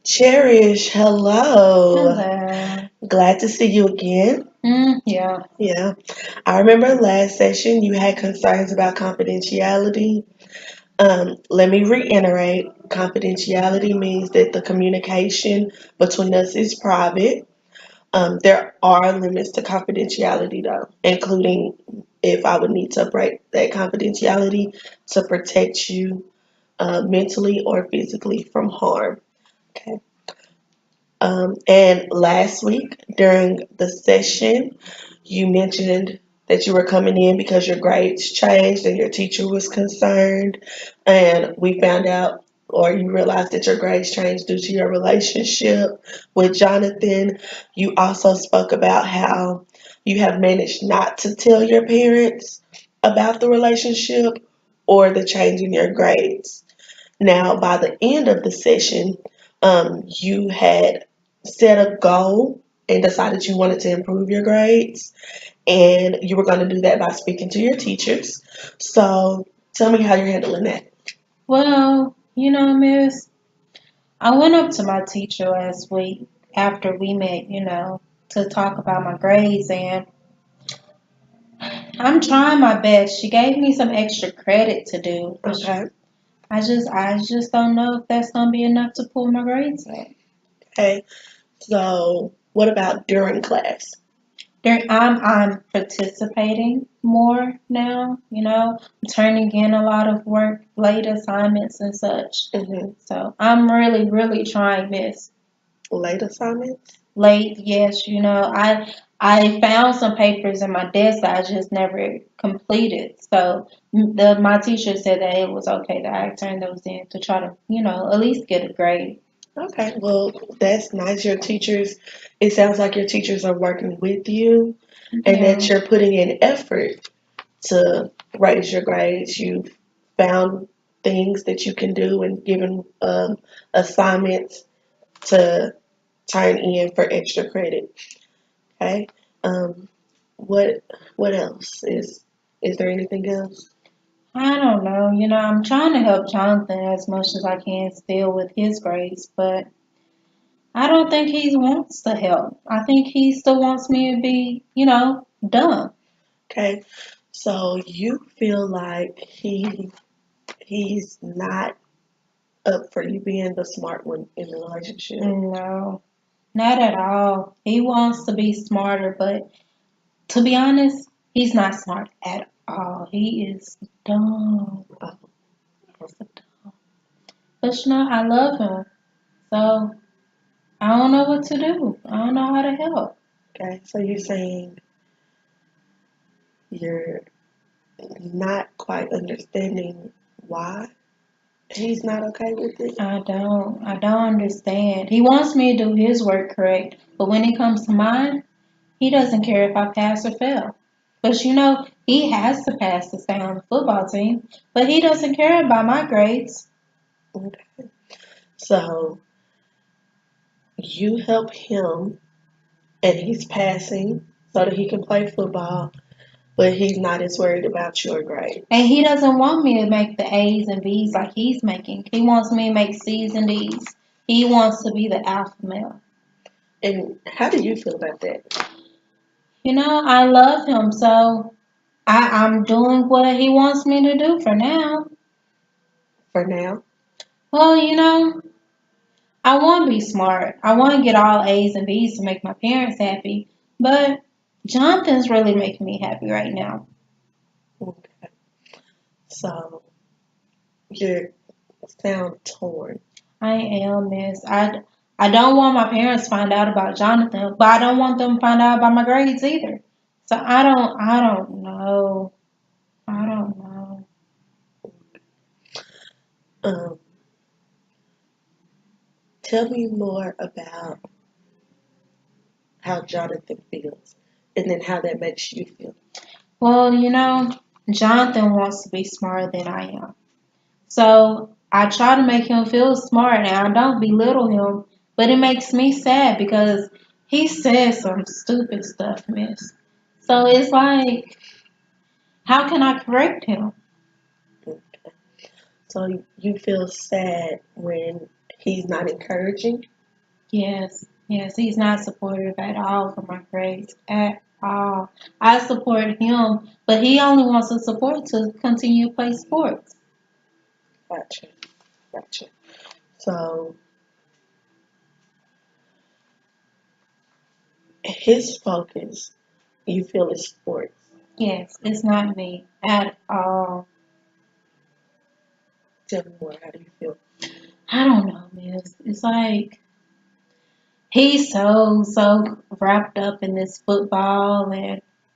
Cherish, hello. Hello. Glad to see you again. Yeah. Yeah. I remember last session you had concerns about confidentiality. Let me reiterate confidentiality means that the communication between us is private. There are limits to confidentiality, though, including if I would need to break that confidentiality to protect you mentally or physically from harm. Okay. And last week during the session, you mentioned that you were coming in because your grades changed and your teacher was concerned. And we found out, or you realized that your grades changed due to your relationship with Jonathan. You also spoke about how you have managed not to tell your parents about the relationship or the change in your grades. Now, by the end of the session, you had set a goal and decided you wanted to improve your grades, and you were going to do that by speaking to your teachers. So, tell me how you're handling that. Well, Miss, I went up to my teacher last week after we met, to talk about my grades, and I'm trying my best. She gave me some extra credit to do, but Okay. I just don't know if that's gonna be enough to pull my grades up. Okay. So, what about during class? I'm participating more now. I'm turning in a lot of work, late assignments and such. Hmm. So I'm really, really trying this. Late assignments? Late, yes, I found some papers in my desk that I just never completed. So my teacher said that it was okay that I turn those in to try to, at least get a grade. Okay. Well, that's nice. It sounds like your teachers are working with you and that Yeah. you're putting in effort to raise your grades. You've found things that you can do and given assignments to turn in for extra credit. Okay. Um, what what else is there anything else? I don't know. I'm trying to help Jonathan as much as I can still with his grades, but I don't think he wants to help. I think he still wants me to be, dumb. Okay. So you feel like he's not up for you being the smart one in the relationship. No, not at all. He wants to be smarter, but to be honest, he's not smart at all. He is dumb. Oh, He's so dumb. But I love him. So I don't know what to do. I don't know how to help. okay. So you're saying you're not quite understanding why he's not okay with it. I don't understand. He wants me to do his work correct, but when it comes to mine, he doesn't care if I pass or fail. But he has to pass to stay on the football team, but he doesn't care about my grades. Okay. So you help him and he's passing so that he can play football, but he's not as worried about your And grades. he doesn't want me to make the A's and B's like he's making. He wants me to make C's and D's. He wants to be the alpha male. And how do you feel about that I love him, so I'm doing what he wants me to do for now. for now? Well, I want to be smart. I want to get all A's and B's to make my parents happy. But Jonathan's really making me happy right now. Okay. So you sound torn. I am, miss. I don't want my parents to find out about Jonathan, but I don't want them to find out about my grades either. So I don't know. I don't know. Um, Tell me more about how Jonathan feels and then how that makes you feel. Well, Jonathan wants to be smarter than I am. So I try to make him feel smart and I don't belittle him, but it makes me sad because he says some stupid stuff, miss. So it's like, how can I correct him? So you feel sad when he's not encouraging. Yes, yes, he's not supportive at all for my grades at all. I support him, but he only wants the support to continue to play sports. Gotcha. Gotcha. So his focus, you feel, is sports. Yes, it's not me at all. Tell me more. How do you feel? I don't know, man. It's like he's so wrapped up in this football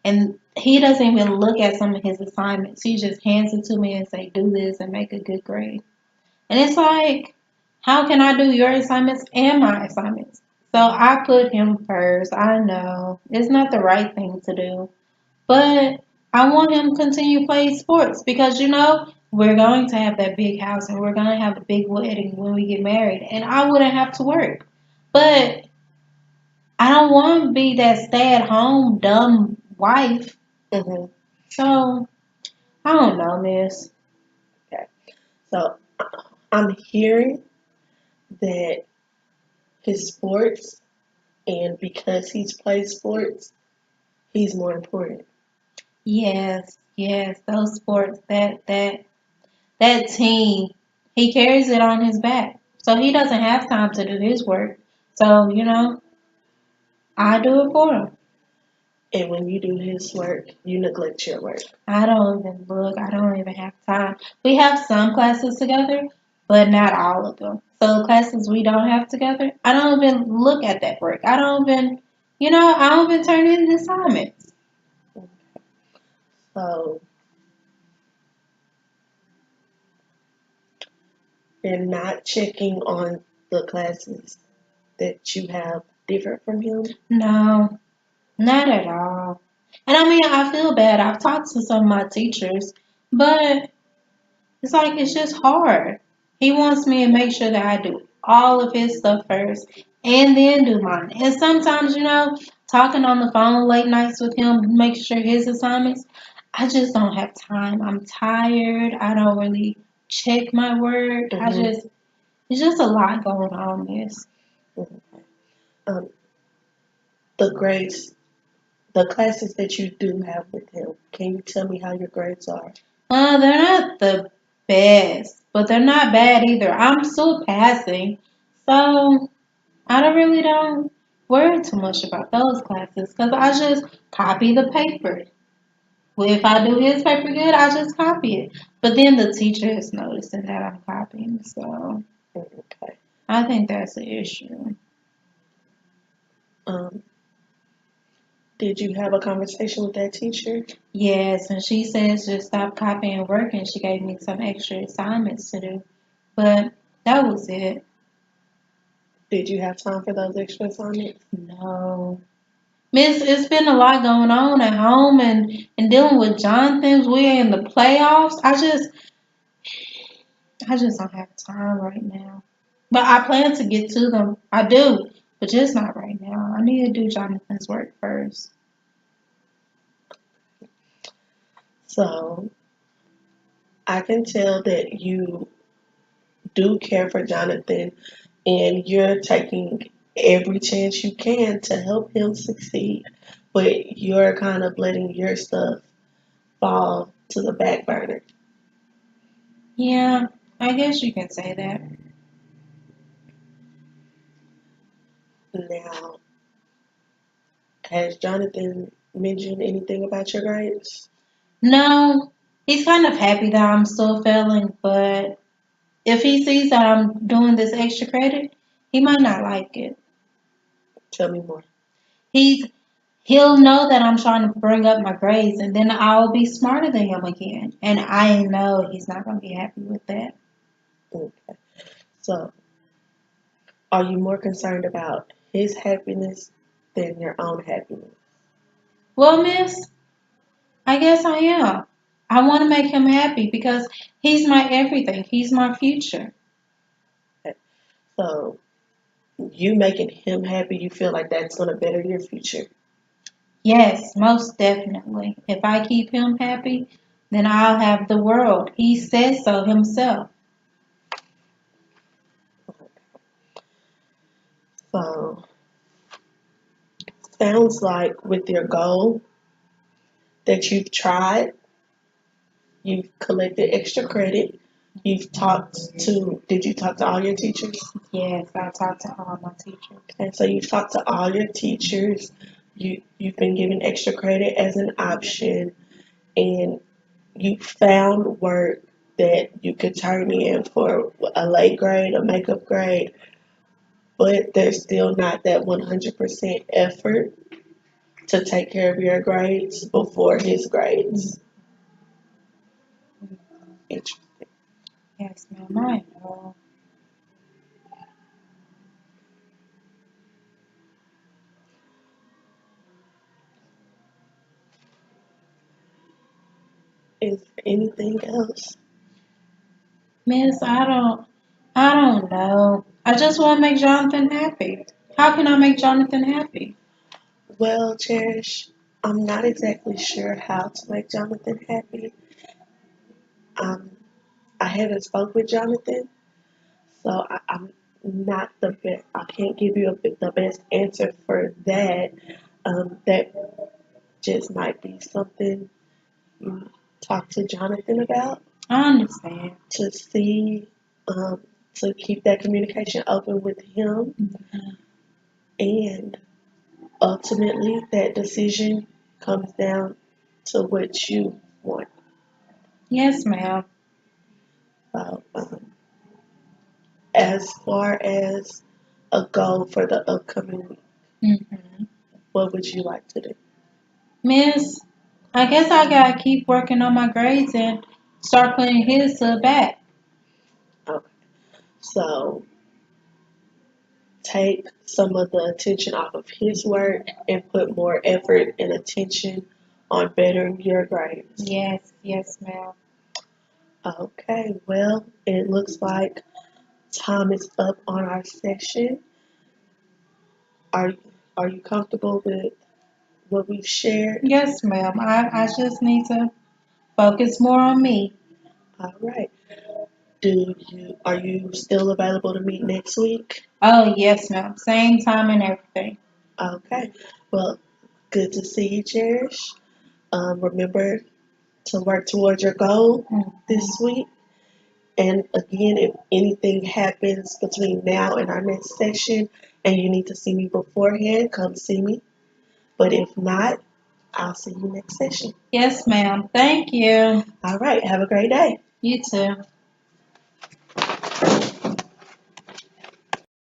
and he doesn't even look at some of his assignments. He just hands it to me and say, do this and make a good grade. And it's like, how can I do your assignments and my assignments? So I put him first. I know it's not the right thing to do, but I want him to continue playing sports because we're going to have that big house and we're going to have a big wedding when we get married, and I wouldn't have to work. But I don't want to be that stay-at-home dumb wife. Mm-hmm. So I don't know, miss. Okay. So I'm hearing that his sports, and because he's played sports, he's more important. Yes, yes, those sports, that team, he carries it on his back. So he doesn't have time to do his work. So, I do it for him. And when you do his work, you neglect your work. I don't even look. I don't even have time. We have some classes together, but not all of them. So the classes we don't have together, I don't even look at that work. I don't even turn in the assignments. So they're not checking on the classes that you have different from him. No, not at all. And I mean, I feel bad. I've talked to some of my teachers, but it's like it's just hard. He wants me to make sure that I do all of his stuff first and then do mine. And sometimes, talking on the phone late nights with him, make sure his assignments, I just don't have time. I'm tired. I don't really check my work. Mm-hmm. It's just a lot going on, miss. Mm-hmm. Um, the grades, the classes that you do have with him, can you tell me how your grades are? They're not the best, but they're not bad either. I'm still passing. So I don't worry too much about those classes because I just copy the paper. Well, if I do his paper good, I just copy it. But then the teacher is noticing that I'm copying, so Okay. I think that's the issue. Um, did you have a conversation with that teacher? Yes, and she says just stop copying work, and she gave me some extra assignments to do. But that was it. Did you have time for those extra assignments? No. Miss, it's been a lot going on at home and dealing with Jonathan's. We in the playoffs. I just don't have time right now. But I plan to get to them. I do, but just not right now. I need to do Jonathan's work first. So I can tell that you do care for Jonathan and you're taking every chance you can to help him succeed, but you're kind of letting your stuff fall to the back burner. Yeah, I guess you can say that. Now, has Jonathan mentioned anything about your grades? No, he's kind of happy that I'm still failing, but if he sees that I'm doing this extra credit, he might not like it. Tell me more. He's He'll know that I'm trying to bring up my grades, and then I'll be smarter than him again. And I know he's not going to be happy with that. Okay. So, are you more concerned about his happiness than your own happiness? Well, miss, I guess I am. I want to make him happy because he's my everything. He's my future. Okay. So, you making him happy, you feel like that's going to better your future. Yes, most definitely. If I keep him happy, then I'll have the world. He says so himself. So, sounds like with your goal that you've tried, you've collected extra credit, did you talk to all your teachers? Yes, I talked to all my teachers. And so you've talked to all your teachers, you've been given extra credit as an option, and you found work that you could turn in for a late grade, a makeup grade, but there's still not that 100% effort to take care of your grades before his grades. Interesting. Yes, ma'am, I know. Is there anything else? Miss, I don't know. I just want to make Jonathan happy. How can I make Jonathan happy? Well, Cherish, I'm not exactly sure how to make Jonathan happy. Um, I haven't spoke with Jonathan, so I'm not the best. I can't give you the best answer for that. That just might be something you talk to Jonathan about I understand. to see, um, to keep that communication open with him, and ultimately that decision comes down to what you want. Yes, ma'am. So, as far as a goal for the upcoming week, Hmm. what would you like to do? Miss, I guess I gotta keep working on my grades and start putting his to the back. Okay. So take some of the attention off of his work and put more effort and attention on bettering your grades. Yes, yes, ma'am. Okay, well, it looks like time is up on our session. Are are you comfortable with what we've shared? Yes, ma'am. I just need to focus more on me. All right. Are you still available to meet next week? Oh, yes, ma'am. Same time and everything. Okay. Well, good to see you, Cherish. Remember to work towards your goal this week. And again, if anything happens between now and our next session and you need to see me beforehand, come see me. But if not, I'll see you next session. Yes, ma'am. Thank you. All right. Have a great day. You too.